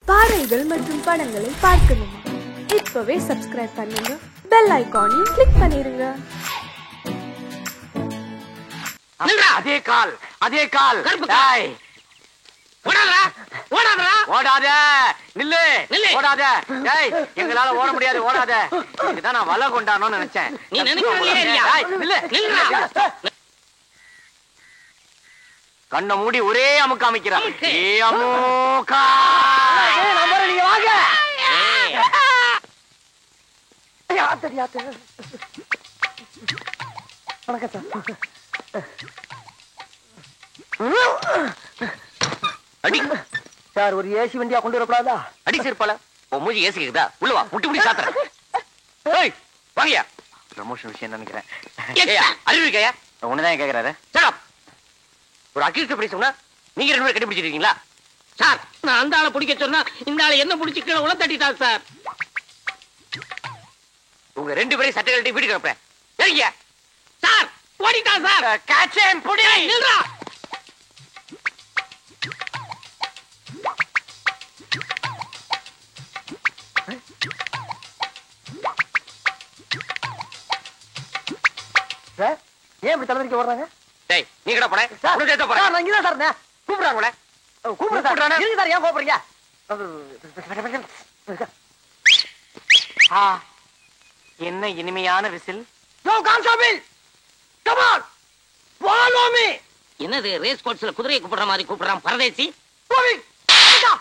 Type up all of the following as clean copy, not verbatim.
பாடல்கள் மற்றும் படங்களை பார்க்கணுமா? இப்பவே சப்ஸ்கிரைப் பண்ணுங்க, பெல் ஐகானையும் கிளிக் பண்ணிருங்க. அதே கால் ஓடாத நில்லு ஓடாத. எங்களால ஓட முடியாது, ஓடாத. இதுதான் நான் வலை கொண்டாடணும்னு நினைச்சேன். நீ கண்ணை மூடி ஒரே அமுக்கு அமைக்கிறான். அடி சார், ஒரு ஏசி வண்டியா கொண்டு வரப்படாதா? அடி சேர்ப்பால மூஞ்சி ஏசி இருக்குதா? உள்ள வா, முட்டி முடி சாத்துறேன். வாங்கயா, ப்ரமோஷன் விஷயம் நினைக்கிறேன். அறிவு இருக்கையா? ஒண்ணுதான் கேக்குறாரு. ஒரு அக்யூஸ்ட் படி சொன்னா நீங்க 2 பேரும் கண்டுபிடிச்சிருக்கீங்களா? சார், நான் அந்த ஆளை பிடிக்க சொன்னா இந்த ஆளை என்ன பிடிச்சி கீழே உள்ள தட்டிட்டார் சார். உங்க 2 பேரையும் சட்டை கட்டி வீட்டுக்கு வைப்பேன். சரிங்க சார், ஓடிட்டான் சார். கேட்சேன் புடி. நில்றா. சார், ஏன் இப்படி தலைவரிக்க வர்றாங்க? டேய், நீ கூட போறேன். உனக்கு ஏத்த போறேன். நான் இங்க தான் சார் இருந்தேன். கூப்பிடுறாங்களே. கூப்பிடுறானே. இருங்க சார், ஏன் கூப்பிடுறீங்க? என்ன இனிமையான விசில். யோ constable, come on, follow me. என்னது ரேஸ் கோர்ஸ்ல குதிரையை கூப்பிடுற மாதிரி கூப்பிடுறான் பரதேசி?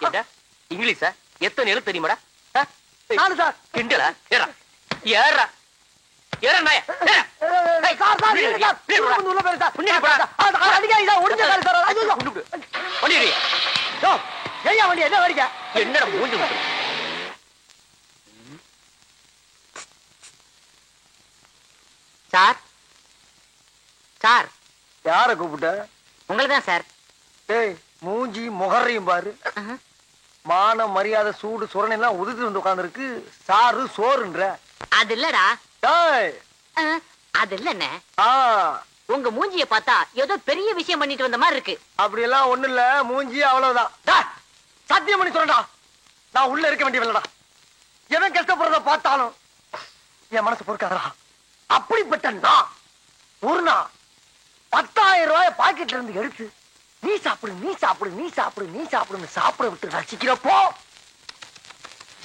என்ன இங்கிலீஷா? எத்தனை எழுத்து தெரியுமாடா? நானு சார். கிண்டலா? ஏறா ஏறா ஏறா நாய. சார் சார், இல்ல சார். வந்து உள்ள போய் சார். அடிக்காதீங்க சார், ஒடிஞ்ச கால் சார். ஐயோ வண்டி எடு. யோ, ஏய்யா வண்டி என்ன வரிங்க? என்னடா மூஞ்சி முட்டு. சார் சார், யாரை கூப்பிட்ட? உங்களுக்கு தான் சார். ஏய், மூஞ்சி முகரையும் பாரு. மான மரியாதை சூடு சுரணை எல்லாம் உதிர்த்து வந்து உட்கார்ந்துருக்கு. சாரு சோறுன்ற. அது இல்லடா. ஏய், அது இல்லண்ணே, ஆ, உங்க மூஞ்சிய பார்த்தா ஏதோ பெரிய விஷயம் பண்ணிட்டு வந்த மாதிரி இருக்கு. அப்படி எல்லாம் ஒண்ணு இல்ல, மூஞ்சி அவ்வளவுதான். டேய், சத்தியம் பண்ணி சொல்றேன்டா, நான் உள்ள இருக்க வேண்டியவன்டா. எவன் கஷ்டப்படுறத பார்த்தாலும் என் மனசு பொறுக்காதடா. அப்படிப்பட்ட நான் ஒரு நாள் 10,000 ரூபாய் பாக்கெட்ல இருந்து எடுத்து நீ சாப்பிடு நீ சாப்பிடு நீ சாப்பிடு நீ சாப்பிடுன்னு சாப்பிட விட்டு ரசிக்கிறப்போ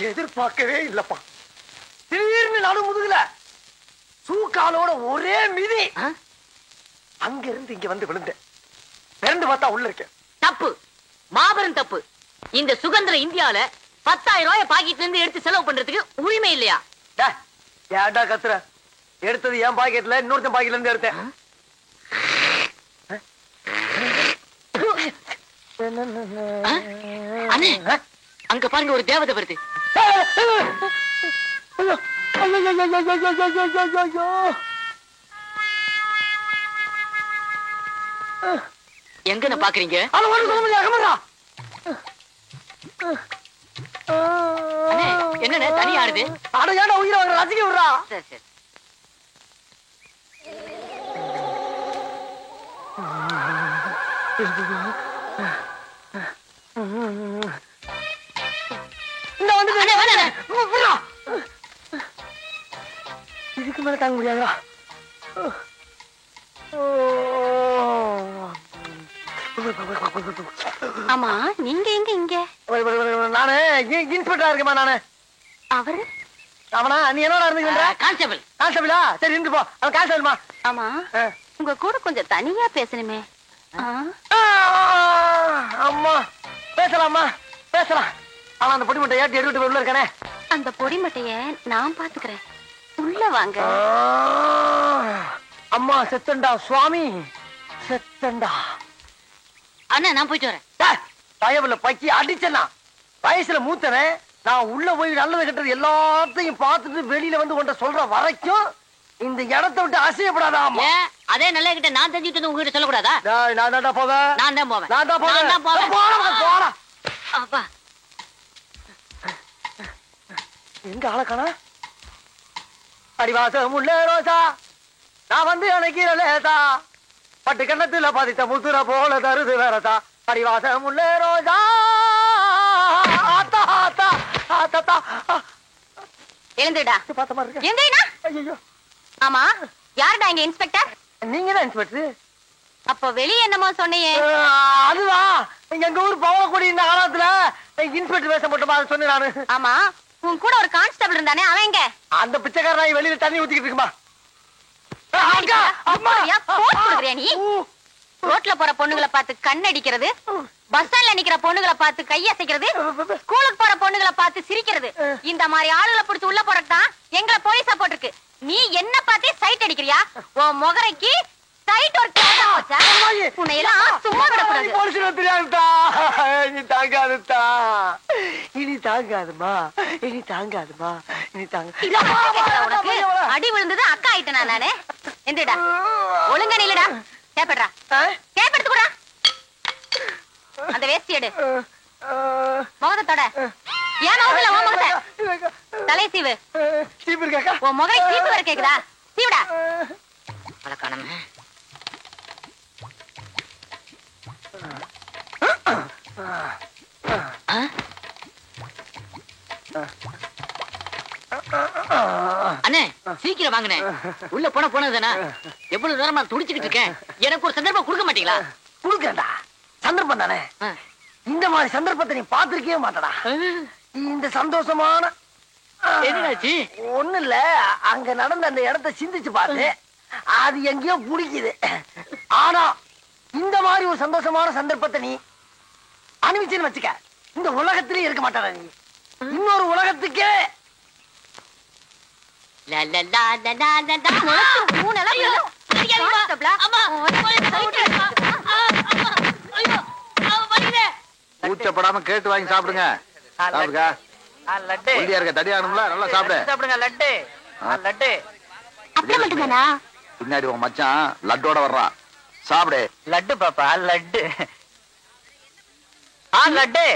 எதிர்பார்க்கவே இல்லப்பா. திடீர்னு நடு முதுகுல சூக்காலோட ஒரே மிதி. அங்க இருந்து இங்க வந்து விழுந்தேன். பிறந்து பார்த்தா உள்ள இருக்கேன். தப்பு, மாபெரும் தப்பு. இந்த சுதந்திர இந்தியால 10,000 ரூபாய் பாக்கெட்ல இருந்து எடுத்து செலவு பண்றதுக்கு உரிமை இல்லையா? ஏன்டா கத்துற? எடுத்தது என் பாக்கெட்ல, இன்னொருத்தன் பாக்கெட்ல இருந்து எடுத்தேன். அண்ணே, அங்க பாருங்க, ஒரு தேவதை வருது. எங்க பாக்குறீங்க? என்ன தனி ஆடுது? அட ஏன்டா உயிரை வாங்குற? ரசிக்க விடுறா. சரி சரி. இதுக்கு மேல தாங்க முடியாதா? ஆமா, நீங்க எங்க இங்க? நானு இன்ஸ்பெக்டரா இருக்கேமா. நானு அவரு அவனா? நீ என்னடா இருந்துக்கின்ற? கான்ஸ்டபிள். கான்ஸ்டபிளா? சரி இருந்து போ. அவன் கான்ஸ்டபிள்மா. ஆமா, உங்க கூட கொஞ்சம் தனியா பேசணுமே. அம்மா, பேசலாமா? பேசலாம். ஆனா அந்த பொடி மட்டும் ஏற்றி எடுத்துட்டு உள்ள இருக்கானே. அந்த பொடி மட்டைய நான் பாத்துக்கிறேன். உள்ள வாங்க. அம்மா செத்தண்டா சுவாமி, செத்தண்டா. அண்ணா, நான் போயிட்டு வரேன். பயவுல பக்கி அடிச்சனா வயசுல மூத்தவன். நான் உள்ள போய் நல்லது கெட்டது எல்லாத்தையும் பார்த்துட்டு வெளியில வந்து கொண்ட சொல்ற வரைக்கும் இந்த இடத்தை விட்டு அசையப்படாதா? அதே நல்ல கிட்ட நான் தெரிஞ்சுட்டு உங்ககிட்ட சொல்லக்கூடாதா? நான் தான்டா போவேன். நான் தான் போவேன். நான் தான் போவேன். நான் போவேன். போடா. அப்பா, எங்க ஆளக்கானா? அடிவாசம் உள்ள ரோசா, நான் வந்து அணைக்கிற லேசா, பட்டு கண்ணத்துல பதித்த முத்துற போல தருது வேறதா. அடிவாசம் உள்ள ரோசா, ஆத்தா எழுந்துடா. பார்த்தமா இருக்கு. எந்திரிடா. ஐயோ. ஆமா, யாருடா இங்க இன்ஸ்பெக்டர்? நீங்க தான் இன்ஸ்பெக்டர். அப்போ வெளிய என்னமோ சொன்னியே? அதுதான் எங்க ஊர் பவளக்குடி இந்த காலத்துல இன்ஸ்பெக்டர் வேஷம் போட்டுமா சொன்னேன் நானு. ஆமா, உன் கூட ஒரு கான்ஸ்டபிள் இருந்தானே, அவன் எங்க? அந்த பிச்சைக்காரன் வெளியில தண்ணி ஊத்திக்கிட்டு இருக்குமா. நீ ரோட்ல போற பொண்ணுகளை பார்த்து கண்ணடிக்கிறது, பஸ் ஸ்டாண்ட்ல நிக்கிற பொண்ணுகளை பார்த்து கையசைக்கிறது, ஸ்கூலுக்கு போற பொண்ணுகளை பார்த்து சிரிக்கிறது, இந்த மாதிரி ஆளுகளை பிடிச்சு உள்ள போறதுதான் எங்களை போலீஸா போட்டிருக்கு. நீ என்ன பார்த்தே சைட் அடிக்கிறியா? உன் முகரைக்கு சைட் ஒரு கேடம் வச்சா உன்னை எல்லாம் சும்மா விடக்கூடாது. போலீஸ் தெரியாதுதா. இனி தாங்காதுதா. இனி தாங்காதுமா. இனி தாங்காதுமா. இனி தாங்க. உனக்கு அடி விழுந்தது அக்கா ஆயிட்டேனா நானு? எந்திரடா. ஒழுங்கா நில்லுடா. கேப்படா. கேப்படுத்து கூட. அந்த வேஷ்டி எடு. முகத்தோட. ஏன் முகத்துல உன் முகத்தை? தலை சீவு. சீவு இருக்காக்கா? உன் முகை சீவு வர கேக்குதா? சீவுடா. அழகானமே. அண்ணே, சீக்கிரம் வாங்கண்ணே. உள்ள போனதுதானே. எவ்வளவு நேரம் நான் துடிச்சுக்கிட்டு இருக்கேன். எனக்கு ஒரு சந்தர்ப்பம் கொடுக்க மாட்டீங்களா? கொடுக்கடா. சந்தர்ப்பம் தானே. இந்த மாதிரி சந்தர்ப்பத்தை நீ பாத்திருக்கவே மாட்டடா. இந்த சந்தோஷமான என்னாச்சு? ஒண்ணு இல்ல, அங்க நடந்த அந்த இடத்தை சிந்திச்சு பார்த்து அது எங்கேயோ பிடிக்குது. ஆனா இந்த மாதிரி ஒரு சந்தோஷமான சந்தர்ப்பத்தை நீ அனுபவிச்சுன்னு வச்சுக்க, இந்த உலகத்திலே இருக்க மாட்டாடா. நீ இன்னொரு உலகத்துக்கே கூச்சப்படாம கேட்டு வாங்கி சாப்பிடுங்க. நல்லா சாப்பிடுங்க. லட்டு லட்டு பின்னாடி உன் மச்சான் லட்டோட வர்றான். சாப்பிடு. லட்டு பாப்பா, லட்டு. லட்டு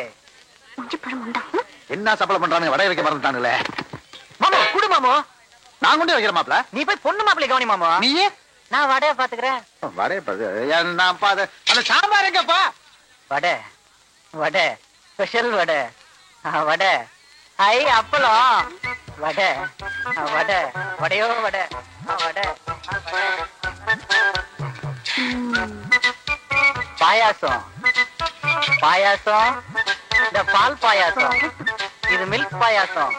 என்ன சப்பளம் பண்றானுங்க? வடைய வைக்க மறந்துட்டானுங்களே. மாமா குடு மாமா. நான் கொண்டு வைக்கிறேன் மாப்ள. நீ போய் பொண்ணு மாப்பிள்ளை கவனி மாமா. நீயே? நான் வடைய பாத்துக்கிறேன். வடைய நான் அந்த சாம்பார் எங்கப்பா? வடை வடை ஸ்பெஷல் வடை. வடை. ஐ அப்பளம். வடை வடை வடையோ வடை. வடை பாயாசம். பாயாசம். இந்த பால் பாயாசம். இது மில்க் பாயாசம்.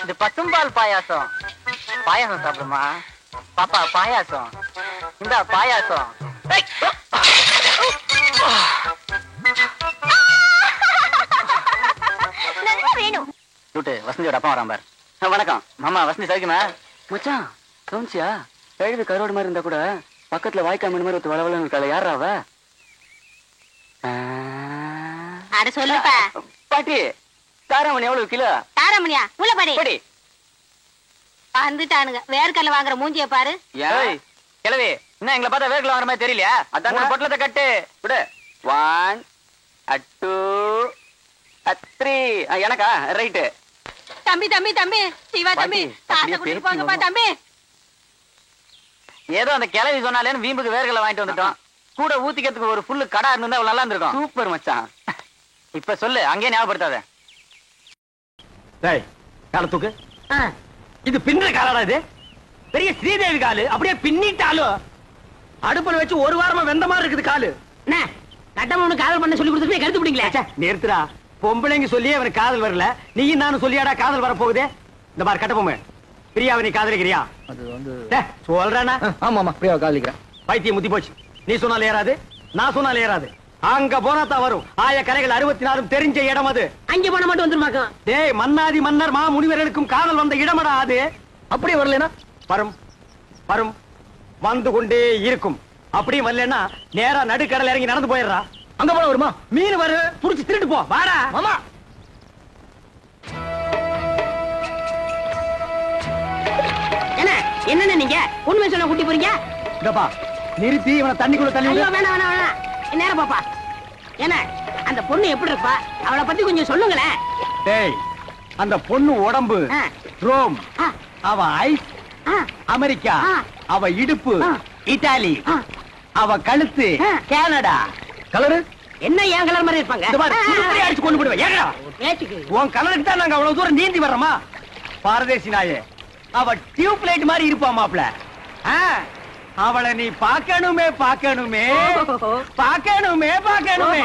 இது பசும்பால் பாயாசம். பாயாசம் சாப்பிடுமா பாப்பா? பாயாசம். இந்த பாயாசம். வசந்தியோட அப்பா வரான் பார். வணக்கம் மாமா. வசந்தி சவிக்குமா? மச்சான் கவுன்சியா? கழுவி கரோடு மாதிரி இருந்தா கூட பக்கத்துல வாய்க்கா மீன் மாதிரி ஒருத்தர் வளவளன்னு இருக்காள. யாரா அவ? அட சொல்லுப்பா. பாட்டி, தாராமணி எவ்வளவு கிலோ? தாராமணியா? உள்ள பாடி. வந்துட்டானுங்க. வேர்க்கல்ல வாங்குற மூஞ்சிய பாரு. கிளவி என்ன எங்களை பார்த்தா வேர்க்கல்ல வாங்குற மாதிரி தெரியலையா? அதான் பொட்டலத்தை கட்டு விடு. 1 2 3. எனக்கா? ரைட்டு. தம்பி தம்பி தம்பி சிவா தம்பி காசை கொடுத்து போங்கப்பா தம்பி. ஏதோ அந்த கிளவி சொன்னாலேன்னு வீம்புக்கு வேர்க்கல்ல வாங்கிட்டு வந்துட்டோம். கூட ஊத்திக்கிறதுக்கு ஒரு ஃபுல்லு கடை இருந்தா அவ்வளவு நல்லா இருந்திருக்கும். சூப்பர் மச்சான். இப்ப சொல்லு, அங்கேயே ஞாபகப்படுத்தாத. டேய், கால தூக்கு. இது பின்ன காலடா. இது பெரிய ஸ்ரீதேவி காலு. அப்படியே பின்னிட்டாலும் அடுப்புல வச்சு ஒரு வாரமா வெந்த மாதிரி இருக்குது காலு. என்ன கட்டமனு காதல் பண்ண சொல்லி கொடுத்துட்டு கருத்து பிடிங்களா? நிறுத்துடா. பொம்பளைங்க சொல்லியே அவனுக்கு காதல் வரல. நீயும் நானும் சொல்லியாடா காதல் வர போகுது. இந்த மாதிரி கட்டப்பொம்மை பிரியாவை நீ காதலிக்கிறியா? அது வந்து சொல்றானா? ஆமா பிரியாவை காதலிக்கிறேன். பைத்தியம் முத்தி போச்சு. நீ சொன்னால ஏறாது, நான் சொன்னால ஏறாது. அங்க போனா தான் வரும். ஆய கரைகள் 64 தெரிஞ்ச இடம் அது. அங்க போன மட்டும் வந்துருமாக்கும். டேய், மன்னாதி மன்னர் மா முனிவர்களுக்கும் காதல் வந்த இடமடா அது. அப்படியே வரலனா வரும் வரும் வந்து கொண்டே இருக்கும். அப்படியே வரலனா நேரா நடுக்கடல் இறங்கி நடந்து போயிடுறா. அங்க போன வருமா? மீன் வரு, புடிச்சு திருட்டு போ. வாடா மாமா. என்ன என்ன நீங்க உண்மை சொல்ல கூட்டி போறீங்க? இதப்பா நிறுத்தி இவனை தண்ணிக்குள்ள தள்ளி விடு. வேணாம் வேணாம் வேணாம். நேரம் பாப்பா. என்ன அந்த பொண்ணு எப்படி இருப்பா? அவளை பத்தி கொஞ்சம் சொல்லுங்களேன். டேய், அந்த பொண்ணு உடம்பு ரோம், அவ ஐஸ் அமெரிக்கா, அவ இடுப்பு இத்தாலி, அவ கழுத்து கனடா. கலரு என்ன ஏன் கலர் மாதிரி இருப்பாங்க? இந்த மாதிரி அடிச்சு கொண்டு போடுவேன். ஏங்கடா உன் கலருக்கு தான் நாங்க அவ்வளவு தூரம் நீந்தி வர்றோமா? பாரதேசி நாயே, அவ டியூப் லைட் மாதிரி இருப்பா மாப்ள. அவளை நீ பார்க்கணுமே பார்க்கணுமே பார்க்கணுமே பார்க்கணுமே.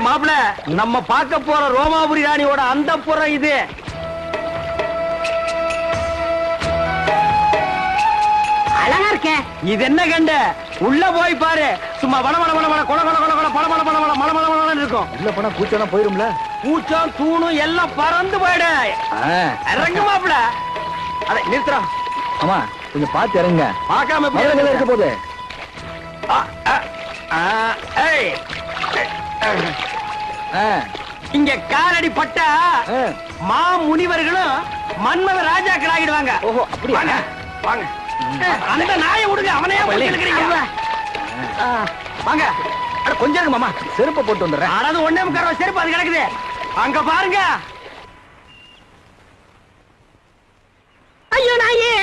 மாப்ள, நம்ம பார்க்க போற ரோமாபுரி ராணியோட அந்த புறம் இது. அழகா இருக்க. இது என்ன கண்ட? உள்ள போய் பாரு. சும்மா வட வட வட வட கொல கொல கொல கொல பட பட பட பட மல மல மல இருக்கும். உள்ள போனா பூச்செல்லாம் போயிரும்ல. பூச்சம் தூணும் எல்லாம் பறந்து போயிடு. இறங்கு மாப்ள. அட நிறுத்துறா. ஆமா, கொஞ்சம் பார்த்து இறங்க. பார்க்காம போய் இருக்க போகுது. ஏய், இங்க காலடி பட்டா மா முனிவர்களும் மன்மத ராஜாக்கள் ஆகிடுவாங்க. ஓஹோ, அப்படி வாங்க வாங்க. அந்த நாயை விடுங்க, அவனையே போட்டுக்கிறீங்க. வாங்க. அட கொஞ்சம் இருங்க மாமா, செருப்பை போட்டு வந்துடுறேன். அதாவது ஒண்ணே முக்கார செருப்பு அது கிடக்குது. அங்க பாருங்க. ஐயோ நாயே.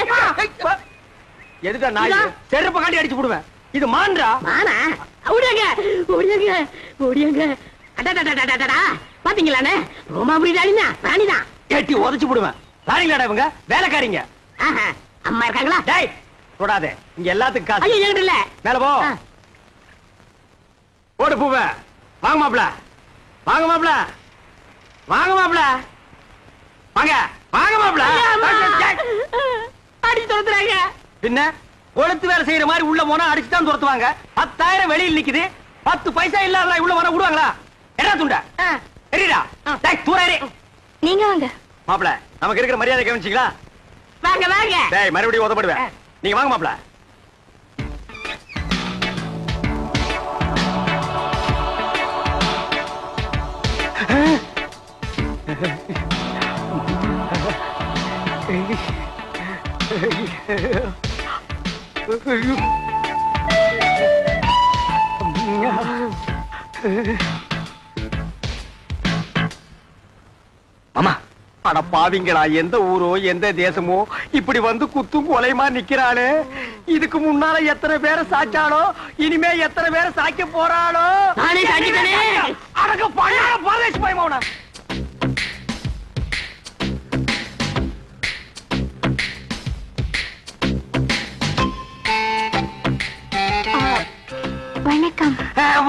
எதுக்கா நாய்? செருப்பை காட்டி அடிச்சு போடுவேன். இது மான்றா? மானா? ஓடியாங்க ஓடியாங்க ஓடியாங்க. அடடடடடடடா, பாத்தீங்களானே? ரோமாபுரி ராணிதான். ஏட்டி உதைச்சு போடுவேன். ராணிங்களாடா இவங்க? வேலைக்காரிங்க. அம்மா இருக்காங்களா? டேய் தொடாதே, இங்க எல்லாத்துக்கும் காசு. ஐயோ என்கிட்ட இல்ல. மேல போ. ஓடு பூவே. வாங்க மாப்ள, வாங்க மாப்ள, வாங்க மாப்ள, வாங்க வாங்க மாப்ள. அடிச்சு துரத்துறாங்க. பின்ன கொளுத்து வேலை செய்யற மாதிரி உள்ள போனா அடிச்சு தான் துரத்துவாங்க. 10,000 வெளியில் நிக்குது. 10 பைசா இல்லாத உள்ள வர விடுவாங்களா? என்ன துண்டா? சரிடா. டேய் தூரே. நீங்க வாங்க. மாப்ள, நமக்கு இருக்கிற மரியாதை கவனிச்சீங்களா? வாங்க வாங்க. டேய் மறுபடியும் உதப்படுவேன். நீங்க வாங்க மாப்ள. மாமா, அட பாவிங்களா, எந்த ஊரோ எந்த தேசமோ இப்படி வந்து குத்தும் கொலைமா நிக்கிறாளே. இதுக்கு முன்னால எத்தனை பேரை சாச்சாலோ, இனிமே எத்தனை பேரை சாய்க்க போறாளோ. நானே சாய்ச்சிட்டேனே. அடக்க பழைய பாதேஷ் பயமாவன. வணக்கம்.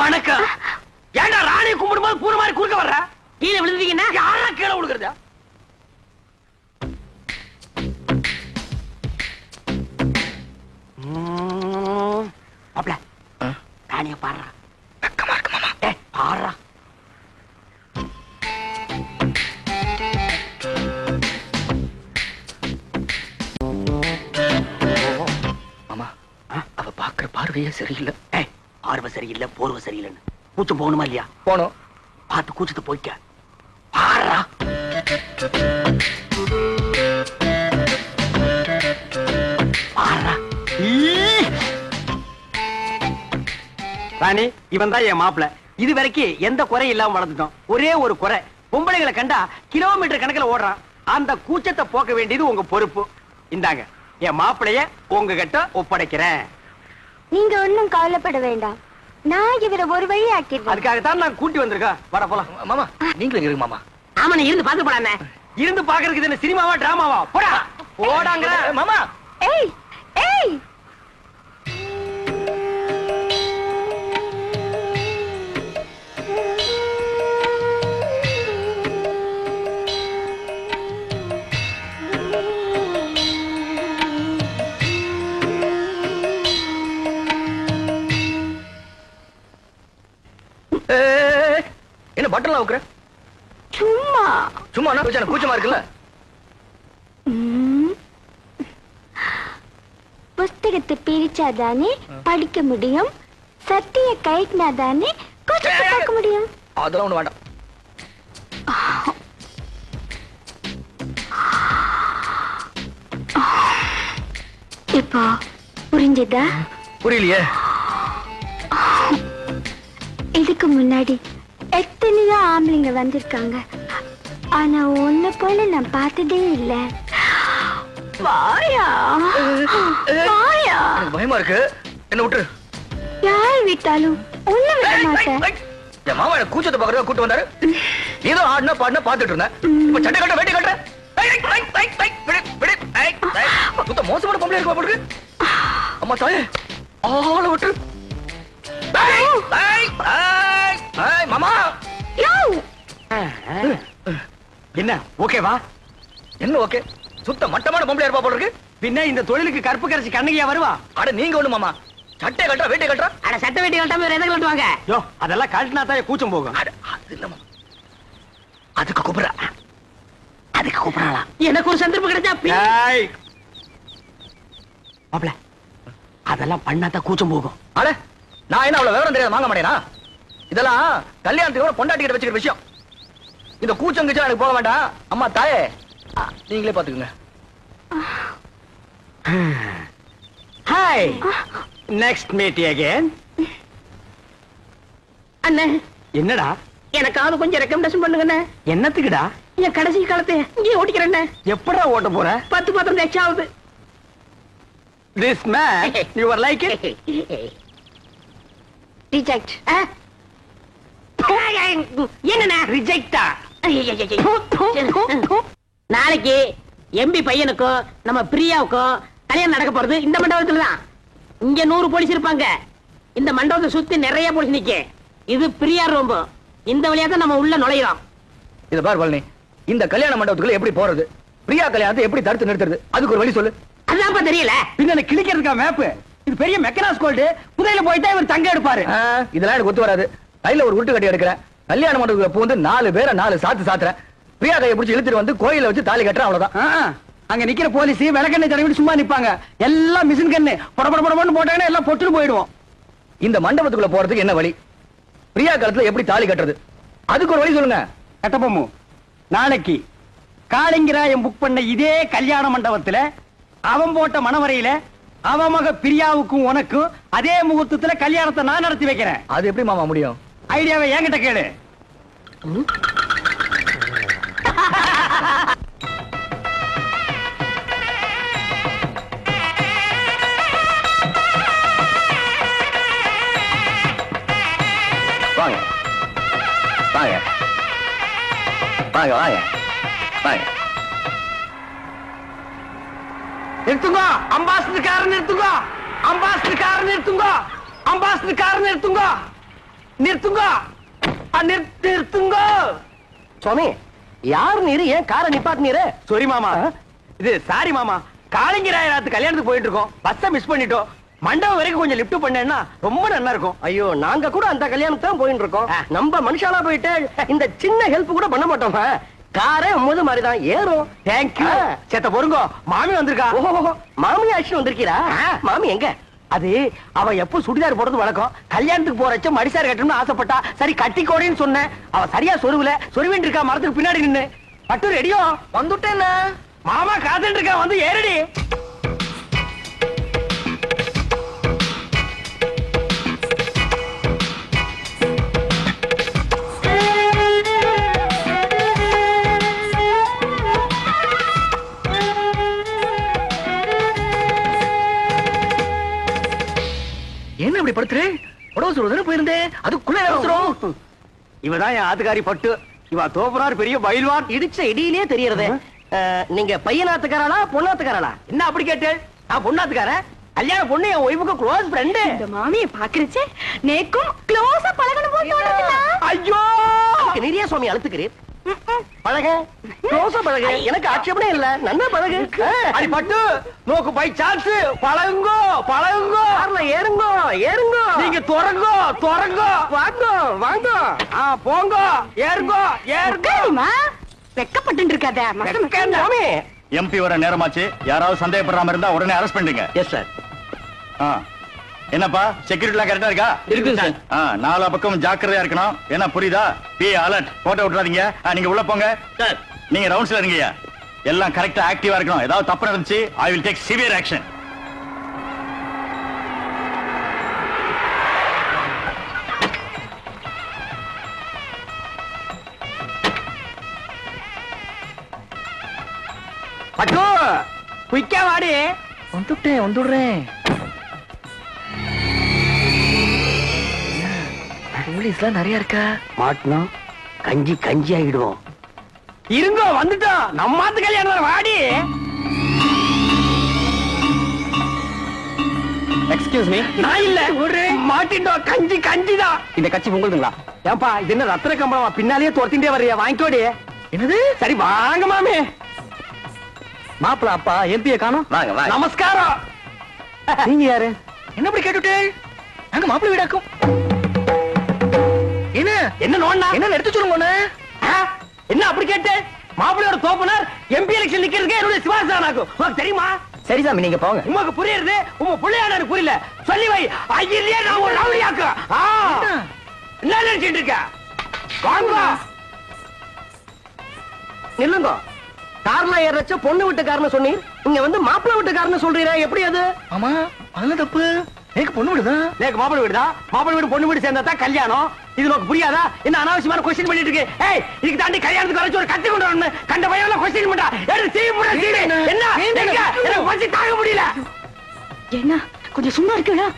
வணக்கம். ஏண்டா ராணி கும்பிடும்போது பூர மாதிரி குறுக்க வர்ற? கீழே விழுந்துட்டீங்கன்னா யாரா கீழே விழுகிறதா? மாப்ள, ராணிய பாடுறா. வெக்கமா இருக்கு மாமா. பாடுறா. மாமா, அவ பாக்குற பார்வையே சரியில்லை. பார்வை சரியில்லை, போர்வை சரியில்லைன்னு கூச்சம் போகணுமா இல்லையா? போனோம். பார்த்து கூச்சத்தை போய்க்க. பாடுறா. பாடுறா. ராணி, இவன் தான் என் மாப்பிள. இது வரைக்கும் எந்த குறையும் இல்லாம வளர்ந்துட்டோம். ஒரே ஒரு குறை, பொம்பளைகளை கண்டா கிலோமீட்டர் கணக்கில் ஓடுறான். அந்த கூச்சத்தை போக்க வேண்டியது உங்க பொறுப்பு. இந்தாங்க, என் மாப்பிளைய உங்ககிட்ட ஒப்படைக்கிறேன். நீங்க ஒன்னும் கவலைப்பட வேண்டாம். நான் இவரை ஒரு வழி ஆக்கிடுறேன். அதுக்காகத்தான் நான் கூட்டி வந்திருக்கேன். வர போலாம். மாமா, நீங்களும் இருங்க மாமா. ஆமா, நீ இருந்து பார்த்து போடானே. இருந்து பாக்குறதுக்கு இது என்ன சினிமாவா டிராமாவா? போடா போடாங்க மாமா. ஏய் ஏய், என்ன பட்டன்லாம் வைக்கிற? சும்மா சும்மா கூச்சமா இருக்குல்ல? புஸ்தகத்தை பிரிச்சாதானே படிக்க முடியும், சட்டிய கைட்டினாதானே கொஞ்சம் பார்க்க முடியும். அதெல்லாம் ஒண்ணு வேண்டாம். இப்போ புரிஞ்சதா? புரியலையே. இதுக்கு முன்னாடி எத்தனையோ ஆம்பளைங்க வந்திருக்காங்க, ஆனா ஒண்ணு போல நான் பார்த்ததே இல்ல. வாயா வாயா, எனக்கு பயமா இருக்கு, என்ன விட்டுரு. யார் விட்டாலும் ஒண்ணு விட மாட்டேன். என் மாமா எனக்கு கூச்சத்தை பாக்குறதா கூட்டு வந்தாரு. ஏதோ ஆடினா பாடினா பாத்துட்டு இருந்தேன். இப்ப சட்டை கட்ட வேட்டி கட்ட மோசமான பொம்பளை இருக்க போட்டு. அம்மா தாயே, ஆளை விட்டு. மாமா என்ன ஓகேவா? என்ன ஓகே? சுத்த மட்டமான பொம்பளை இருப்பா போல இருக்கு. பின்ன இந்த தொழிலுக்கு கருப்பு கரைச்சி கண்ணகியா வருவா? அட நீங்க ஒண்ணு மாமா, சட்டை கட்டுறா வேட்டி கட்டுறா. அட சட்டை வேட்டி கட்டாம வேற எதை கட்டுவாங்க? யோ அதெல்லாம் கழட்டினா தான் கூச்சம் போகும். அட அது இல்ல மாமா, அதுக்கு கூப்பிடுறா. அதுக்கு கூப்பிடறா. எனக்கு ஒரு சந்தர்ப்பம் கிடைச்சா மாப்ள, அதெல்லாம் பண்ணாதான் கூச்சம் போகும். அட நான் என்ன அவ்வளவு விவரம் தெரியாத வாங்க மாட்டேனா? இதெல்லாம் கல்யாணத்துக்கு பொண்டாட்டி கிட்ட வச்சுக்கிற விஷயம். இந்த கூச்சம் கிச்சம் எனக்கு போக வேண்டாம். அம்மா தாயே, நீங்களே பாத்துக்குங்க. Hi, next meet again. அண்ணே, என்னடா? எனக்காவது கொஞ்சம் ரெக்கமெண்டேஷன் பண்ணுங்கண்ணே. என்னத்துக்குடா? என் கடைசி காலத்தை இங்கே ஓட்டிக்கிறேன். எப்படா ஓட்ட போற? 10 பாத்திரம் எச்சாவது. This man, you are like it? Reject. என்னண்ணா ரிஜெக்டா? நாளைக்கு எம்பி பையனுக்கும் நம்ம பிரியாவுக்கும் கல்யாணம் நடக்க போறது இந்த மண்டபத்துல தான். இங்க 100 போலீஸ் இருப்பாங்க. இந்த மண்டபத்தை சுத்தி நிறைய போலீஸ் நிக்க. இது பிரியா ரூம். இந்த வழியா தான் நம்ம உள்ள நுழையிறோம். இத பார் பழனி, இந்த கல்யாண மண்டபத்துக்குள்ள எப்படி போறது? பிரியா கல்யாணத்தை எப்படி தடுத்து நிறுத்துறது? அதுக்கு ஒரு வழி சொல்லு. அதான்ப்பா தெரியல. பின்ன கிளிக்கிறதுக்கா மேப்? இது பெரிய மெக்கனாஸ் கோல்டு. புதையில போயிட்டா இவர் தங்க எடுப்பாரு. இதெல்லாம் எனக்கு ஒத்து வராது. கையில ஒரு உருட்டு கட்டி எடுக்கிறேன். கல்யாண மண்டபத்துக்குள்ள பூந்து 4 பேரை 4 சாத்து சாத்துறேன். பிரியா கையை பிடிச்சி இழுத்துட்டு வந்து கோயில வச்சு தாலி கட்டுறேன், அவ்வளவுதான். அங்க நிக்கிற போலீஸ் விளக்கெண்ணெய் தடவிட்டு சும்மா நிப்பாங்க. எல்லாம் மிஷின் கண்ணு படபடபடன்னு போட்டாங்கன்னா எல்லாம் பொட்டுன்னு போயிடுவோம். இந்த மண்டபத்துக்குள்ள போறதுக்கு என்ன வழி? பிரியா காலத்துல எப்படி தாலி கட்டுறது? அதுக்கு ஒரு வழி சொல்லுங்க. கட்டபொம்மு, நாளைக்கு காளிங்கராயன் புக் பண்ண இதே கல்யாண மண்டபத்துல அவன் போட்ட மணவரையில அவன் மக பிரியாவுக்கும் உனக்கும் அதே முகூர்த்தத்துல கல்யாணத்தை நான் நடத்தி வைக்கிறேன். அது எப்படி மாமா முடியும்? ஐடியாவை என்கிட்ட கேளு. வாங்க வாங்க வாங்க வாங்க வாங்க. நிறுத்துங்க, அம்பாசிடர் நிறுத்துங்க, அம்பாசிடர் நிறுத்துங்க, அம்பாசிடர் நிறுத்துங்க, நிறுத்துங்க, நிறுத்துங்க. சுவாமி, யார் நீரு? ஏன் காரை நிப்பாட்டு நீரு? சாரி மாமா, இது சாரி மாமா. காளிங்கராயன் கல்யாணத்துக்கு போயிட்டு இருக்கோம், பஸ்ஸை மிஸ் பண்ணிட்டோம். மண்டபம் வரைக்கும் கொஞ்சம் லிப்ட் பண்ணேன்னா ரொம்ப நல்லா இருக்கும். ஐயோ, நாங்க கூட அந்த கல்யாணம் போயிட்டு இருக்கோம். நம்ம மனுஷாலா போயிட்டு இந்த சின்ன ஹெல்ப் கூட பண்ண மாட்டோம். காரே முது மாதிரிதான் ஏறும். தேங்க்யூ. சேத்த பொறுங்கோ, மாமி வந்திருக்கா. மாமி ஆச்சு வந்திருக்கீரா? மாமி எங்க? அது அவ எப்ப சுடிதார் போடுறது வழக்கம். கல்யாணத்துக்கு போறச்ச மடிசார் கட்டணும்னு ஆசைப்பட்டா. சரி கட்டிக்கோடின்னு சொன்னேன். அவ சரியா சொருவில சொருவின் இருக்கா மரத்துக்கு பின்னாடி நின்னு. பட்டு ரெடியோ? வந்துட்டேன். மாமா காத்துட்டு இருக்கா, வந்து ஏறடி. என்ன இப்படி படுத்துரு? உடவு சொல்றதுன்னு போயிருந்தேன், அதுக்குள்ள அவசரம். இவதான் என் ஆத்துக்காரி பட்டு. இவ தோப்பனார் பெரிய பயில்வான். இடிச்ச இடியிலே தெரியறது. நீங்க பையனாத்துக்காரா பொண்ணாத்துக்காரா? என்ன அப்படி கேட்டேன்? நான் பொண்ணாத்துக்காரன். கல்யாண பொண்ணு என் ஒய்ஃபுக்கு க்ளோஸ் ஃப்ரெண்ட். இந்த மாமியை பாக்குறச்சே நேக்கும் க்ளோஸா பழகணும் போல தோணுதுல. ஐயோ, நிறைய சுவாமி அழுத்துக்கிறேன். பழக க்ளோஸா பழக எனக்கு ஆட்சேபனே இல்ல நன்னா பழகு அடி பட்டு நோக்கு பை சான்ஸ் பழகுங்கோ பழகுங்கோ கார்ல ஏறுங்கோ ஏறுங்கோ நீங்க துறங்கோ துறங்கோ வாங்கோ வாங்கோ போங்க ஏறுங்கோ ஏறுங்கோ வெக்கப்பட்டு இருக்காத சாமி எம்பி வர நேரமாச்சு யாராவது சந்தேகப்படுறாம இருந்தா உடனே அரெஸ்ட் பண்ணிடுங்க எஸ் சார் என்னப்பா செக்யூரிட்டி எல்லாம் கரெக்டா இருக்கா இருக்கு சார் நாலா பக்கம் ஜாக்கிரதையா இருக்கணும் என்ன புரியுதா பி அலர்ட் போட்டோ விட்டுறாதீங்க நீங்க உள்ள போங்க சார் நீங்க ரவுண்ட்ஸ்ல இருங்கய்யா எல்லாம் கரெக்டா ஆக்டிவா இருக்கணும் ஏதாவது தப்பு நடந்துச்சு I will take severe action பட்டு குயிக்கா வாடி வந்துடுறேன் போலீஸ்லாம் நிறைய இருக்கா மாட்டணும் கஞ்சி கஞ்சி ஆகிடுவோம் இருங்கோ வந்துட்டோம் நம்ம மாத்து கல்யாணம் வாடி எக்ஸ்கியூஸ் மீ நான் இல்ல ஒரு மாட்டிட்டோம் கஞ்சி கஞ்சிதான் இந்த கட்சி உங்களுதுங்களா ஏன்பா இது என்ன ரத்தின கம்பளமா பின்னாலேயே துரத்திட்டே வர்றியா வாங்கிக்கோடி என்னது சரி வாங்க மாமே மாப்பிள அப்பா எம்பிய காணோம் வாங்க வாங்க நமஸ்காரம் நீங்க யாரு என்ன இப்படி கேட்டுட்டே நாங்க மாப்பிள வீடாக்கும் என்ன என்ன நோண்டா என்ன எடுத்து சொல்லுங்க என்ன அப்படி கேட்டு மாப்பிள்ளையோட தோப்பனர் எம்பி எலெக்ஷன் நிக்கிறதுக்கு என்னுடைய சிவாசானாக்கும் உனக்கு தெரியுமா சரி சாமி நீங்க போங்க உமக்கு புரியுது உங்க பிள்ளையான எனக்கு புரியல சொல்லி வை ஐயிலேயே நான் ஒரு ரவுடியாக்கு என்ன நினைச்சிட்டு இருக்க வாங்க நில்லுங்க கார்ல ஏறச்ச பொண்ணு வீட்டுக்காரன்னு சொன்னீர் இங்க வந்து மாப்பிள்ளை வீட்டுக்காரன்னு சொல்றீரா எப்படி அது ஆமா அது தப்பு எனக்கு பொண்ணு வீடுதான் நேக்கு மாப்பிள்ளை வீடு தான் மாப்பிள்ளை வீடு பொண்ணு வீடு சேர்ந்தா தான் கல்யாணம் இது உனக்கு புரியாதா என்ன அனாவசியமான கொஸ்டின் பண்ணிட்டு இருக்கு ஏய் இதுக்கு தாண்டி கல்யாணத்துக்கு வரைச்சு ஒரு கத்தி கொண்டு வரணும் கண்ட பையன் கொஸ்டின் பண்றா எடுத்து சீ புடா சீடு என்ன எனக்கு பசி தாங்க முடியல என்ன கொஞ்சம் சும்மா இருக்குடா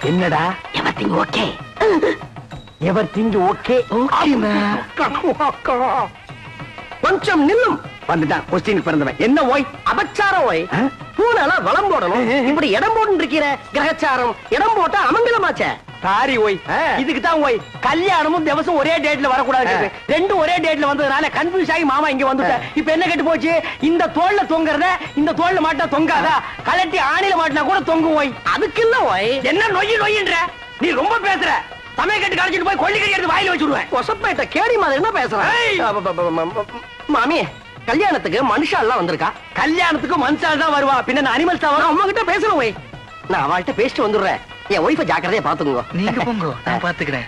என்னடா எவரிதிங் ஓகே எவரிதிங் ஓகே கொஞ்சம் நில்லும் வந்துட்டான் கொஸ்டின் பிறந்தவன் என்ன ஓய் அபச்சாரம் ஓய் பூனால வளம் போடணும் இப்படி இடம் போட்டு இருக்கிற கிரகச்சாரம் இடம் போட்டா அமங்கலமாச்சே சாரி ஓய் இதுக்கு தான் ஓய் கல்யாணமும் திவசம் ஒரே டேட்ல வரக்கூடாது ரெண்டும் ஒரே டேட்ல வந்ததுனால கன்ஃபியூஸ் ஆகி மாமா இங்க வந்துட்டேன் இப்ப என்ன கெட்டு போச்சு இந்த தோல்ல தொங்குறத இந்த தோல்ல மாட்டா தொங்காதா கலட்டி ஆணில மாட்டினா கூட தொங்கும் ஓய் அதுக்கு இல்ல ஓய் என்ன நொய்யின்ற நீ ரொம்ப பேசுற சமய கட்டு கழிச்சிட்டு போய் கொள்ளிக்கறி எடுத்து வாயில வச்சுடுவேன் கொசப்பேட்ட கேடி மாதிரி என்ன பேசுறேன் மாமி கல்யாணத்துக்கு மனுஷா எல்லாம் வந்திருக்கா கல்யாணத்துக்கு மனுஷால் தான் வருவா பின்ன அனிமல்ஸ் தான் நான் அம்மா கிட்ட பேசணும் ஓய் நான் அவள்கிட்ட பேசிட்டு வந்துடுறேன் என் ஒய்ஃபை ஜாக்கிரதையா பாத்துக்கோங்க நீங்க போங்க நான் பாத்துக்கிறேன்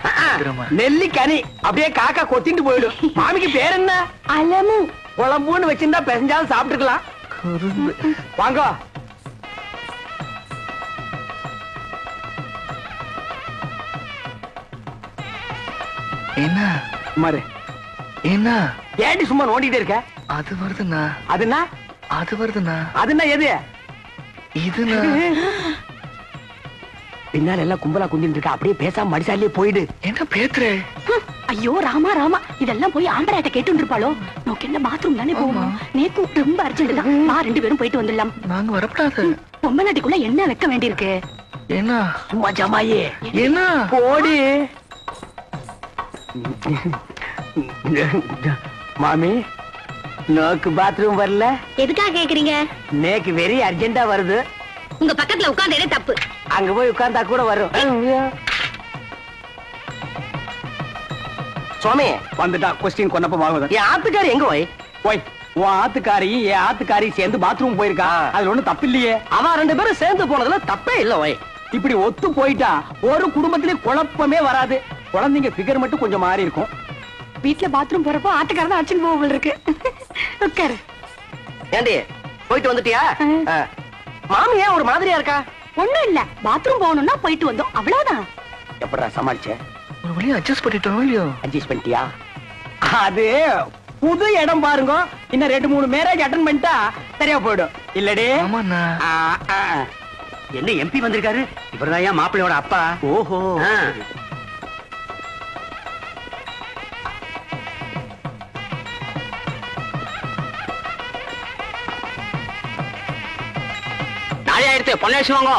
நெல்லி கனி அப்படியே காக்கா கொத்திட்டு போயிடும் மாமிக்கு பேர் என்ன அலமு குழம்புன்னு வச்சிருந்தா பெசஞ்சாலும் சாப்பிட்டுக்கலாம் வாங்க என்ன மாறு என்ன ஏடி சும்மா நோண்டிட்டே இருக்க அது வருதுண்ணா அதுனா அது வருதுண்ணா அதுனா எது இதுண்ணா பின்னால எல்லாம் கும்பலா குந்திட்டு இருக்க அப்படியே பேசாம மடிசாலே போயிடு என்ன பேத்துறே ஐயோ ராமா ராமா இதெல்லாம் போய் ஆம்பராட்ட கேட்டு இருப்பாளோ நோக்கு என்ன பாத்ரூம் தானே போகணும் நேக்கு ரொம்ப அர்ஜென்ட் தான் நான் 2 பேரும் போயிட்டு வந்துடலாம் நாங்க வரப்படாது பொம்மை நாட்டிக்குள்ள என்ன வைக்க வேண்டியிருக்கு என்ன சும்மா ஜமாயே என்ன போடி மாமி நோக்கு பாத்ரூம் வரல எதுக்காக கேக்குறீங்க நேக்கு வெரி அர்ஜென்டா வருது உங்க பக்கத்துல உட்கார்ந்தே தப்பு அங்க போய் உட்கார்ந்தா கூட வரும் சுவாமி வந்துட்டா கொஸ்டின் கொன்னப்பமாகுது என் ஆத்துக்காரி எங்க ஓய் போய் உன் ஆத்துக்காரியும் என் ஆத்துக்காரியும் சேர்ந்து பாத்ரூம் போயிருக்கா அதுல ஒண்ணும் தப்பு இல்லையே அவ 2 பேரும் சேர்ந்து போனதுல தப்பே இல்ல ஓய் இப்படி ஒத்து போயிட்டா ஒரு குடும்பத்திலே குழப்பமே வராது குழந்தைங்க ஃபிகர் மட்டும் கொஞ்சம் மாறி இருக்கும் வீட்டுல பாத்ரூம் போறப்போ ஆட்டுக்காரதான் அடிச்சுன்னு போக இருக்கு உட்காரு ஏண்டி போயிட்டு வந்துட்டியா மாமி ஏன் ஒரு மாதிரியா இருக்கா ஒண்ணும் இல்ல பாத்ரூம் போகணும்னா போயிட்டு வந்தோம் அவ்வளவுதான் எப்படா சமாளிச்ச ஒரு வழியா அட்ஜஸ்ட் பண்ணிட்டோம் இல்லையோ அட்ஜஸ்ட் பண்ணிட்டியா அது புது இடம் பாருங்க இன்னும் 2-3 மேரேஜ் அட்டன் பண்ணிட்டா சரியா போயிடும் இல்லடே ஆமாண்ணா என்ன எம்பி வந்திருக்காரு இவர்தான் மாப்பிள்ளையோட அப்பா ஓஹோ பார்த்து பொண்ணேசி வாங்க.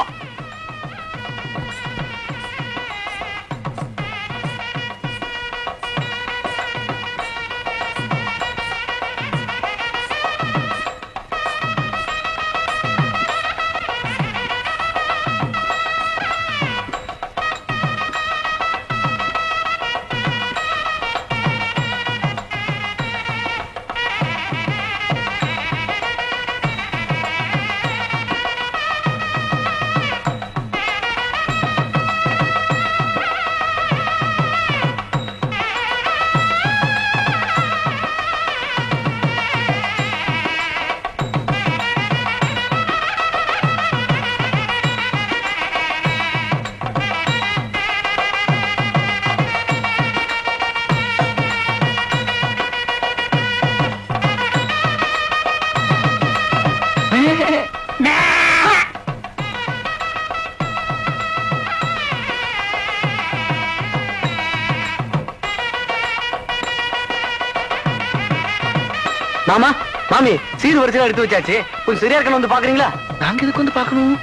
மாமா மாமி சீர் வரிசையா எடுத்து வச்சாச்சு. கொஞ்சம் சரியா இருக்கணும் வந்து பாக்குறீங்களா? நாங்க இதுக்கு வந்து பாக்கணும்.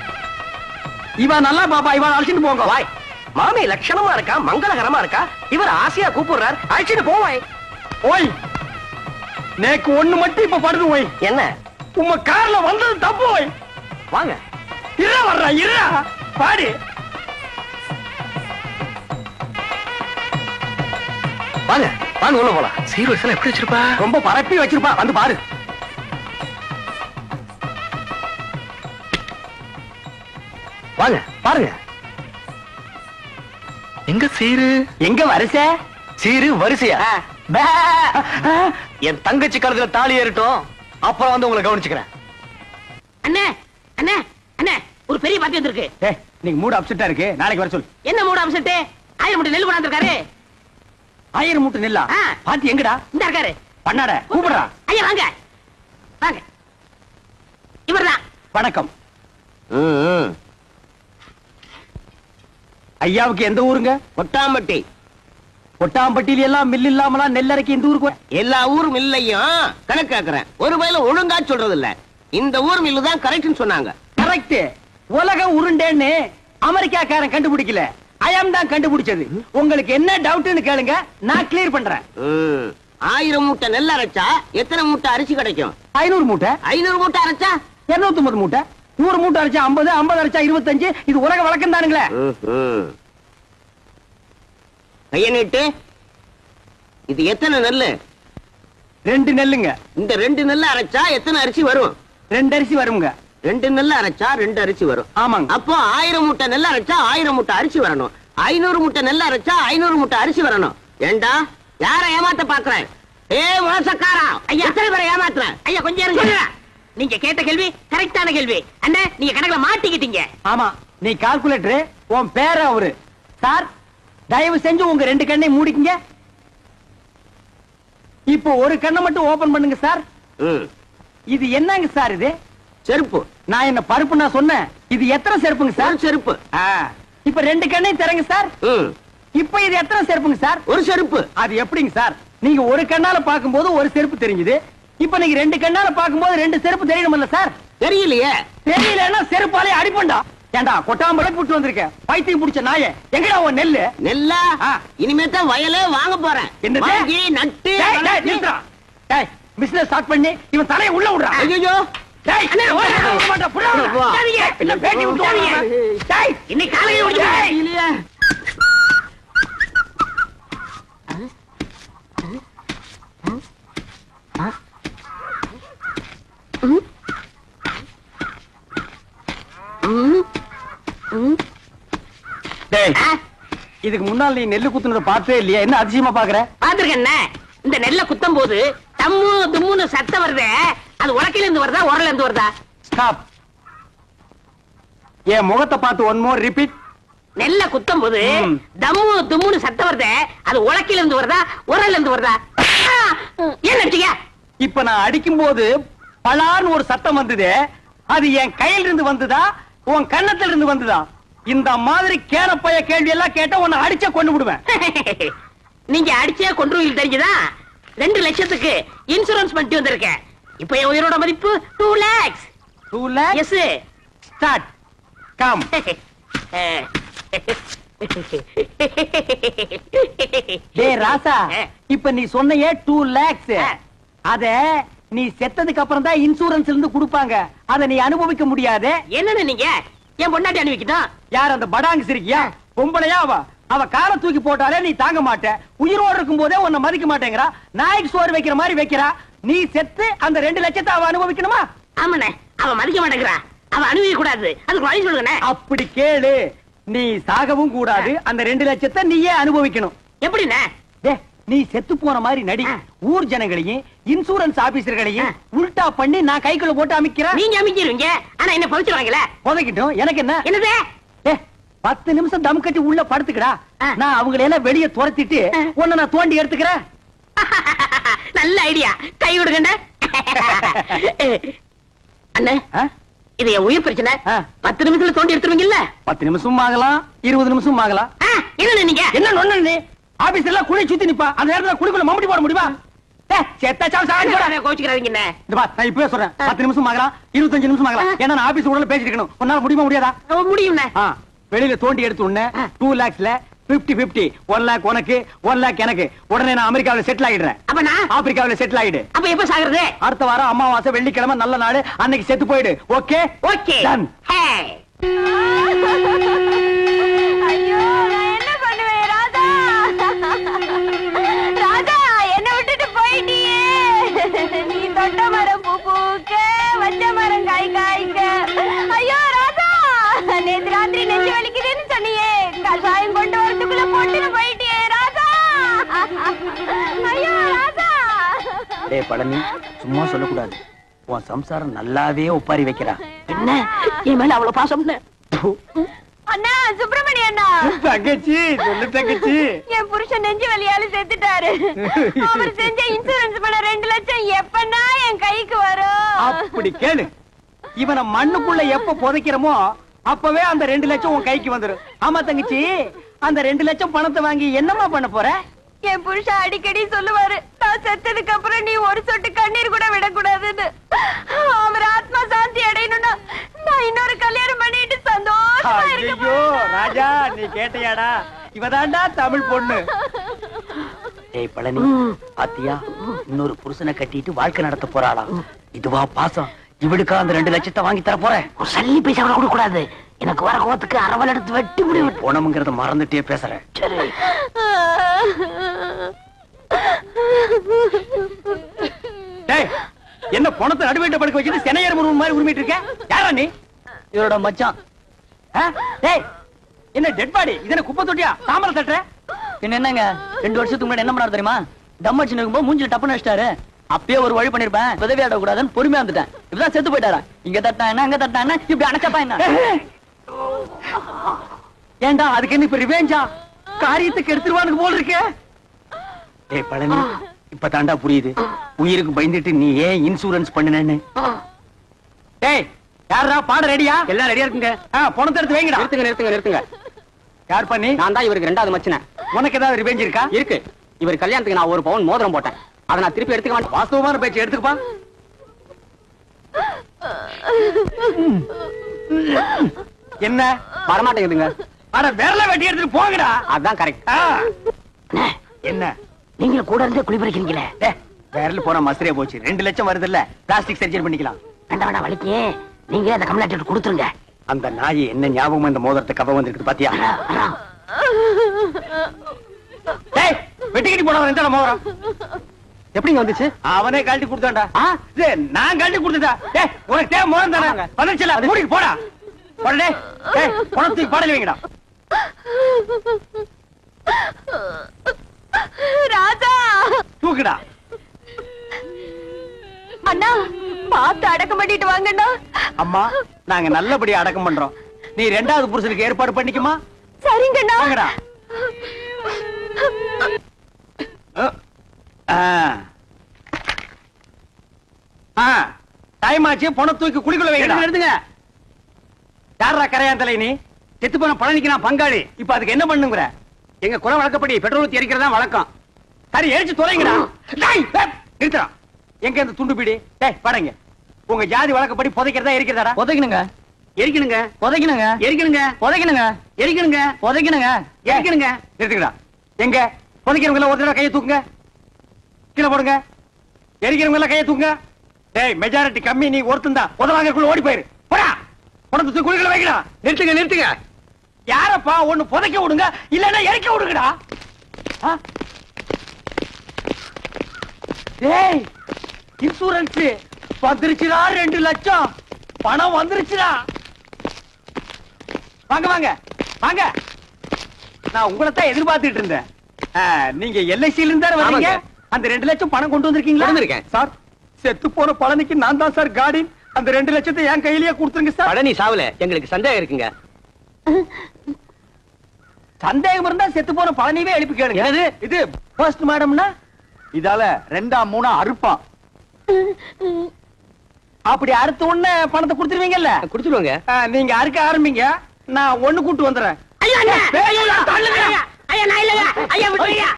இவன் நல்லா பாப்பா, இவன் அழைச்சிட்டு போங்க. வாய் மாமி லட்சணமா இருக்கா, மங்களகரமா இருக்கா. இவர் ஆசையா கூப்பிடுறார், அழைச்சிட்டு போவாய். ஓய் நேக்கு ஒண்ணு மட்டும் இப்ப படுது. ஓய் என்ன உங்க கார்ல வந்தது தப்பு. ஓய் வாங்க. இரா வர்றா இரா பாடு. வாங்க வாங்க உள்ள போலாம். சீர் வரிசையில எப்படி வச்சிருப்பா? ரொம்ப பரப்பி வச்சிருப்பா, வந்து பாரு. வாங்க பாருங்க. எங்க சீரு? எங்க வரிசை? சீரு வரிசையா? என் தங்கச்சி கழுத்துல தாலி ஏறட்டும், அப்புறம் வந்து உங்களை கவனிச்சுக்கிறேன். அண்ணே அண்ணே அண்ணே, ஒரு பெரிய பாத்தி வந்திருக்கு. நீங்க மூடு அப்செட்டா இருக்கு, நாளைக்கு வர சொல்லு. என்ன மூட அம்சட்டு? 1000 மூட்டை நெல் கொண்டாந்துருக்காரு. 1000 மூட்டை நெல்லா? பாத்தி எங்கடா? இந்த இருக்காரு. பண்ணாட கூப்பிடுறா. ஐயா வாங்க வாங்க. இவர்தான். வணக்கம். ஐயாவுக்கு எந்த ஊருங்க? கொட்டாம்பட்டி. கொட்டாம்பட்டியில எல்லாம் மில் இல்லாமலாம் நெல்லரைக்கு இந்த ஊருக்கு எல்லா ஊரும் இல்லையும் கணக்கு கேக்குறேன். ஒரு வயல ஒழுங்கா சொல்றது இல்ல. இந்த ஊர் மில்லு தான் கரெக்ட்னு சொன்னாங்க. கரெக்ட். உலக உருண்டேன்னு அமெரிக்காக்காரன் கண்டுபிடிக்கல, ஐயம் தான் கண்டுபிடிச்சது. உங்களுக்கு என்ன டவுட்னு கேளுங்க, நான் கிளியர் பண்றேன். 1000 மூட்டை நெல் அரைச்சா எத்தனை மூட்டை அரிசி கிடைக்கும்? 500 மூட்டை. 500 மூட்டை அரைச்சா 250 மூட்டை. 100 மூட்டை அரைச்சா 50, 50 அரைச்சா 25. இது உலக வழக்கம் தானுங்களே. கைய நீட்டு. இது எத்தனை நெல்லு? 2 நெல்லுங்க. இந்த 2 நெல்லு அரைச்சா எத்தனை அரிசி வரும்? 2 அரிசி வருங்க. 2 நெல்லு அரைச்சா 2 அரிசி வரும். ஆமாங்க. அப்போ 1000 மூட்டை நெல் அரைச்சா 1000 மூட்டை அரிசி வரணும். 500 மூட்டை நெல் அரைச்சா 500 மூட்டை அரிசி வரணும். ஏண்டா யார ஏமாத்த பாக்குறேன்? மோசக்காரா, எத்தனை பேரை ஏமாத்துறேன்? ஐயா கொஞ்சம் இருங்க. நீங்க கேட்ட கேள்வி கரெக்டான கேள்வி. அண்ணே நீங்க கணக்குல மாட்டிக்கிட்டீங்க. ஆமா நீ கால்குலேட்டர், உன் பேர அவரு. சார் தயவு செஞ்சு உங்க 2 கண்ணை மூடிக்கங்க. இப்போ ஒரு கண்ணை மட்டும் ஓபன் பண்ணுங்க சார். இது என்னங்க சார்? இது செருப்பு. நான் என்ன பருப்பு நான் சொன்னேன்? இது எத்தனை செருப்புங்க சார்? செருப்பு. இப்ப 2 கண்ணையும் திறங்க சார். இப்ப இது எத்தனை செருப்புங்க சார்? ஒரு செருப்பு. அது எப்படிங்க சார்? நீங்க ஒரு கண்ணால பாக்கும்போது ஒரு செருப்பு தெரிஞ்சது, இப்ப நீங்க 2 கண்ணால பாக்கும்போது 2 செருப்பு தெரியணும்ல சார்? தெரியலையே. தெரியலன்னா செருப்பாலே அடிப்பண்டா. ஏண்டா கொட்டாம்பளை புட்டு வந்திருக்க, பைத்தியம் பிடிச்ச நாயே. எங்கடா உன் நெல்லு? நெல்லா? இனிமே தான் வயலே வாங்க போறேன். என்ன வாங்கி நட்டு பிசினஸ் ஸ்டார்ட் பண்ணி இவன் தலையை உள்ள விடுறான். ஐயோ இன்னைக்கு காலையில இதுக்கு முன்னால் நீ நெல்லு குத்துனத பார்த்தே இல்லையா? என்ன அதிசயமா பாக்குற? பாத்துருக்கேன். இந்த நெல்ல குத்தும் போது தம்மு தும்முன்னு சத்தம் வருதே, அது உலக்கையில இருந்து வருதா உரல்ல இருந்து வருதா? ஸ்டாப். என் முகத்தை பார்த்து ஒன் மோர் ரிப்பீட். நெல்ல குத்தும் போது தம்மு தும்முன்னு சத்தம் வருதே, அது உலக்கையில இருந்து வருதா உரல்ல இருந்து வருதா? ஏன் நினைச்சீங்க? இப்ப நான் அடிக்கும் போது பலான்னு ஒரு சத்தம் வந்தது, அது என் கையில இருந்து வந்ததா உன் கண்ணத்துல இருந்து வந்ததா? இந்த மாதிரி கேனப்பைய கேள்வி எல்லாம் கேட்டா உன்னை அடிச்ச கொண்டு விடுவேன். நீங்க அடிச்சே கொன்றுவீங்க தெரிஞ்சுதா? 2 லட்சத்துக்கு இன்சூரன்ஸ் பண்ணிட்டு வந்திருக்கேன். இப்ப என் உயிரோட மதிப்பு 2 lakhs. 2 lakhs? Yes. Start. Come. டேய் ராசா, இப்ப நீ சொன்னையே 2 lakhs. அத நீ செத்ததுக்கு அப்புறம் தான் இன்சூரன்ஸ்ல இருந்து கொடுப்பாங்க. அத நீ அனுபவிக்க முடியாது. என்னன்னு நீங்க என் பொண்டாட்டி அனுபவிக்கிட்டா? யார் அந்த படாங்கு சிரிக்கியா? பொம்பளையா அவ காலை தூக்கி போட்டாலே நீ தாங்க மாட்ட. உயிரோடு இருக்கும் போதே உன்னை மதிக்க மாட்டேங்கிறா. நாய்க்கு சோறு வைக்கிற மாதிரி வைக்கிறா. நீ செத்து அந்த 2 லட்சத்தை அவ அனுபவிக்கணுமா? ஆமாண்ணே, அவ மதிக்க மாட்டேங்கிறா. அவ அனுபவிக்க கூடாது. அதுக்கு வழி சொல்லுங்க. அப்படி கேளு. நீ சாகவும் கூடாது. அந்த 2 லட்சத்தை நீயே அனுபவிக்கணும். எப்படிண்ணே? நீ செத்து போன மாதிரி நடி. ஊர் ஜனங்களையும் இன்சூரன்ஸ் ஆபீசர்களையும் உல்டா பண்ணி நான் கைக்குள்ள போட்டு அமைக்கிறேன். நீங்க அமைக்கிறீங்க, ஆனா என்ன பவிச்சிருவாங்களே. புதைக்கிட்டும். எனக்கு என்ன? என்னது? 10 நிமிஷம் தம் கட்டி உள்ள படுத்துக்கடா. நான் அவங்களை எல்லாம் வெளியே துரத்திட்டு உன்னை நான் தோண்டி எடுத்துக்கிறேன். நல்ல ஐடியா. கை விடுங்க அண்ணே. இது என் உயிர் பிரச்சனை. 10 நிமிஷத்துல தோண்டி எடுத்துருவீங்கல்ல? 10 நிமிஷம் ஆகலாம், 20 நிமிஷம் ஆகலாம். என்ன நீங்க என்ன நொண்ணு நீ? ஆபீஸ் எல்லாம் குழி சுத்தி நிப்பா. அந்த நேரத்துல குழிக்குள்ள மம்பட்டி போட முடியுமா? கோச்சுக்கிறாங்க. நான் இப்பவே சொல்றேன். 10 நிமிஷம் ஆகலாம், 25 நிமிஷம் ஆகலாம். ஏன்னா நான் ஆபீஸ் உடனே பேசிட்டு இருக்கணும். உன்னால முடியுமா முடியாதா? முடியும். வெளியில தோண்டி எடுத்து உடனே 2 lakhsல 50-50, 1 lakh உனக்கு, 1 lakh எனக்கு. உடனே நான் அமெரிக்காவில செட்டில் ஆயிடுறேன். அப்ப நான் ஆப்பிரிக்காவில செட்டில் ஆயிடு. அப்ப எப்ப சாகுறது? அடுத்த வாரம் அமாவாசை வெள்ளிக்கிழமை நல்ல நாள். அன்னைக்கு செத்து போயிடு. Okay okay. ஐயோ, நான் என்ன பண்ணுவேன் ராதா? ராதா, என்ன விட்டுட்டு போயிட்டியே. நீ தொட்ட மரம் பூ பூக்க, வச்ச மரம் காய் காய்க்க. ஐயோ ராதா, நேத்து ராத்திரி நெஞ்சு வலிக்குதுன்னு சொன்னியே, கஷாயம் கொண்டு வரதுக்குள்ள போட்டுன்னு போயிட்டியே ராதா. ஐயோ ராதா. டேய் பழனி, சும்மா சொல்லக்கூடாது. உன் சம்சாரம் நல்லாவே ஒப்பாரி வைக்கிறா. என்ன என் மேல அவ்வளவு பாசம்? அண்ணா, சுப்பிரமணி அண்ணா. தங்கச்சி, சொல்லு தங்கச்சி. என் புருஷன் நெஞ்சு வலியால செத்துட்டாரு. அவர் செஞ்ச இன்சூரன்ஸ் பண்ண 2 லட்சம் எப்பன்னா என் கைக்கு வரும்? அப்படி கேளு. இவனை மண்ணுக்குள்ள எப்ப புதைக்கிறோமோ அப்பவே அந்த 2 லட்சம் உன் கைக்கு வந்துரும். ஆமா தங்கச்சி, அந்த 2 லட்சம் பணத்தை வாங்கி என்னமா பண்ண போற? என் புருஷன் அடிக்கடி சொல்லுவாரு, நான் செத்ததுக்கு அப்புறம் நீ ஒரு சொட்டு கண்ணீர் கூட விடக்கூடாதுன்னு. அவர் ஆத்மா சாந்தி அடையணும்னா நான் இன்னொரு கல்யாணம் பண்ணிட்டு சந்தோஷமா ஐயோ இருக்க. ராஜா, நீ கேட்டையாடா? இவதாண்டா தமிழ் பொண்ணு. ஏய் பழனி, பாத்தியா? இன்னொரு புருஷனை கட்டிட்டு வாழ்க்கை நடத்த போறாளாம். இதுவா பாசம்? இவளுக்கா அந்த 2 லட்சத்தை வாங்கி தர போறேன். ஒரு சல்லி பைசா கூட கொடுக்க கூடாது. எனக்கு வர கோவத்துக்கு அரவல் எடுத்து வெட்டி முடிவு. போனமுங்கிறத மறந்துட்டே பேசுறேன். சரி. என்ன பணத்தை நடுவேட்ட படுக்க வச்சுட்டு சென்னையர் முருகன் மாதிரி உரிமிட்டு இருக்க? யாரா நீ? இவரோட மச்சான். என்ன டெட் பாடி? இதென்ன குப்பை தொட்டியா? தாமரை தட்டுற? என்னங்க 2 வருஷத்துக்கு முன்னாடி என்ன பண்ணாரு தெரியுமா? டம் அடிச்சு நிக்கும்போது மூஞ்சில டப்புன்னு வச்சிட்டாரு. அப்பயே ஒரு வழி பண்ணிருப்பேன். உதவி ஆட கூடாதுன்னு பொறுமையா வந்துட்டேன். இப்பதான் செத்து போயிட்டாரா? இங்க தட்டா என்ன, அங்க தட்டா என்ன, இப்படி அணைச்சப்பா என்ன? ஏண்டா அதுக்கு என்ன இப்ப ரிவேஞ்சா? காரியத்துக்கு எடுத்துருவானுக்கு போல் இருக்க. ஏய் பழனி, இப்ப தாண்டா புரியுது உயிருக்கு பயந்துட்டு நீ ஏன் இன்சூரன்ஸ் பண்ணுனேன்னு. டேய், யாரா பாட ரெடியா? எல்லாம் ரெடியா இருக்குங்க. பணத்தை எடுத்து வைங்கடா. நிறுத்துங்க. யார் பண்ணி? நான் தான் இவருக்கு 2வது மச்சனேன். உனக்கு ஏதாவது ரிவேஞ்ச் இருக்கா? இருக்கு. இவர் கல்யாணத்துக்கு நான் 1 பவுன் மோதிரம் போட்டேன். அதை நான் திருப்பி எடுத்துக்க மாட்டேன். வாஸ்தவமான பேச்சு எடுத்துக்கப்பா. என்ன வரமாட்டேங்குதுங்க. அட விரல வெட்டி எடுத்துட்டு போங்கடா. அதான் கரெக்ட். என்ன நீங்க கூட இருந்தே குளிப்பறிக்கிறீங்களே? விரல் போன மசரே போச்சு. 2 லட்சம் வருது இல்ல, பிளாஸ்டிக் சர்ஜரி பண்ணிக்கலாம். வேண்டாம் வலிக்கு நீங்க அந்த கம்ப்ளைண்ட் கொடுத்துருங்க. அந்த நாய் என்ன ஞாபகம் இந்த மோதிரத்தை கவ வந்திருக்கு பாத்தியா? டேய், வெட்டிக்கிட்டு போனவன் எந்த மோதிரம் எப்படிங்க வந்துச்சு? அவனே கழட்டி கொடுத்தான்டா. நான் கழட்டி கொடுத்துட்டா. டேய், உனக்கு தேவை மோதிரம் தானே? வந்துருச்சுல, மூடிட்டு போடா. போடா டேய், பணத்துக்கு பாடல வைங்கடா. ராஜா, தூக்குடா. அண்ணா, பார்த்து அடக்கம் பண்ணிட்டு வாங்கண்ணா. அம்மா, நாங்க நல்லபடியா அடக்கம் பண்றோம். நீ 2வது புருஷனுக்கு ஏற்பாடு பண்ணிக்குமா? சரிங்கண்ணா. வாங்கடா. டைம் ஆச்சு. பணம் தூக்கி குளிக்குள்ள வைங்க. எடுத்துங்க. யாரா கரையான் தலை? நீ செத்து போன பழனிக்கு நான் பங்காளி. இப்ப அதுக்கு என்ன பண்ணுங்கிற? எங்க குல வழக்கப்படி பெட்ரோல் ஊத்தி எரிக்கிறதா வழக்கம். சரி, எரிச்சு தொலைங்கடா. நிறுத்தா. எங்க இந்த துண்டு பீடி? டேய் படங்க. உங்க ஜாதி வழக்கப்படி புதைக்கிறதா எரிக்கிறதாடா? புதைக்கணுங்க. எரிக்கணுங்க புதைக்கணுங்க எரிக்கணுங்க புதைக்கணுங்க எரிக்கணுங்க புதைக்கணுங்க எரிக்கணுங்க நிறுத்துக்கடா எங்க புதைக்கிறவங்க எல்லாம் ஒரு தடவை கையை தூக்குங்க கீழே போடுங்க எரிக்கிறவங்க எல்லாம் கையை தூக்குங்க டேய் மெஜாரிட்டி கம்மி நீ ஒருத்தன் தான் உதவாங்கக்குள்ள ஓடி போயிரு போடா உனக்கு குழிகளை வைக்கடா நிறுத்துங்க நிறுத்துங்க யாரப்பா ஒண்ணு புதைக்க விடுங்க இல்லன்னா எரிக்க விடுங்கடா டேய் இன்சூரன்ஸ் வந்துருச்சுடா 2 லட்சம் பணம் வந்துருச்சுடா வாங்க வாங்க வாங்க நான் உங்களை தான் எதிர்பார்த்துட்டு இருந்தேன் நீங்க எல்ஐசில இருந்தா வரீங்க அந்த 2 லட்சம் பணம் கொண்டு வந்திருக்கீங்களா வந்திருக்கேன் சார் செத்து போன பழனிக்கு நான் தான் சார் கார்டின் அந்த 2 லட்சத்தை என் கையிலேயே கொடுத்துருங்க சார் பழனி சாவல எங்களுக்கு சந்தேகம் இருக்குங்க சந்தேகம் இருந்தா செத்து போன பழனிவே எழுப்பி கேளுங்க இது போஸ்ட் மாடம்னா இதால 2 3 அறுப்பான் அப்படி அறுத்த உடனே பணத்தை கொடுத்துருவீங்கல்ல கொடுத்துருவாங்க நீங்க அறுக்க ஆரம்பிங்க நான் ஒண்ணு கூட்டு வந்துடுறேன் ஐயா நான் இல்லையா ஐயா விட்டுறியா